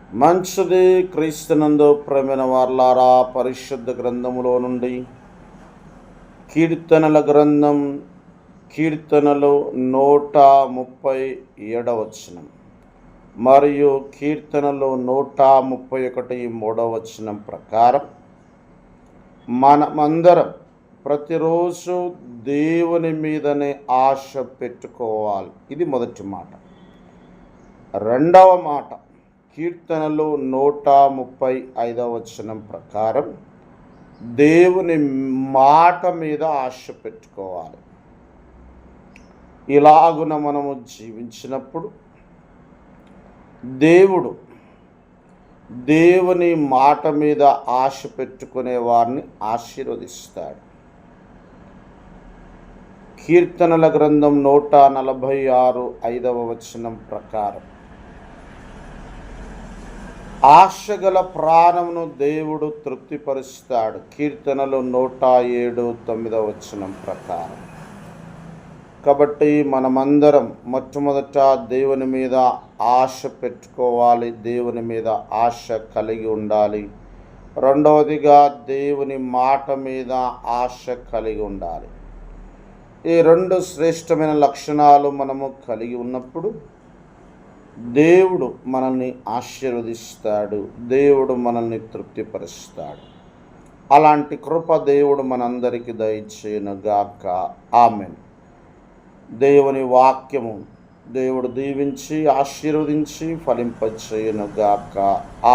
మంచిది. క్రీస్తునందు ప్రేమైన వారలారా, పరిశుద్ధ గ్రంథములో నుండి కీర్తనల గ్రంథం, కీర్తనలు 137 వచనం మరియు కీర్తనలు 131 3 ప్రకారం మనమందరం ప్రతిరోజు దేవుని మీదనే ఆశ పెట్టుకోవాలి. ఇది మొదటి మాట. రెండవ మాట, కీర్తనలు 135 వచనం ప్రకారం దేవుని మాట మీద ఆశ పెట్టుకోవాలి. ఇలాగున మనము జీవించినప్పుడు దేవుని మాట మీద ఆశ పెట్టుకునే వారిని ఆశీర్వదిస్తాడు. కీర్తనల గ్రంథం 146 5వ వచనం ప్రకారం ఆశగల ప్రాణమును దేవుడు తృప్తిపరుస్తాడు. కీర్తనలు 107 9వ వచనం ప్రకారం. కాబట్టి మనమందరం మొట్టమొదట దేవుని మీద ఆశ పెట్టుకోవాలి, దేవుని మీద ఆశ కలిగి ఉండాలి. రెండవదిగా దేవుని మాట మీద ఆశ కలిగి ఉండాలి. ఈ రెండు శ్రేష్టమైన లక్షణాలు మనము కలిగి ఉన్నప్పుడు దేవుడు మనల్ని ఆశీర్వదిస్తాడు, దేవుడు మనల్ని తృప్తిపరుస్తాడు. అలాంటి కృప దేవుడు మనందరికీ దయచేయునుగాక. ఆమెన్. దేవుని వాక్యము దేవుడు దీవించి ఆశీర్వదించి ఫలింపచేయునుగాక.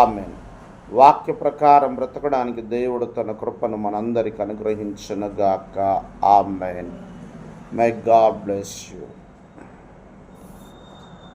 ఆమెన్. వాక్య ప్రకారం బ్రతకడానికి దేవుడు తన కృపను మనందరికి అనుగ్రహించునుగాక. Amen. May God bless you.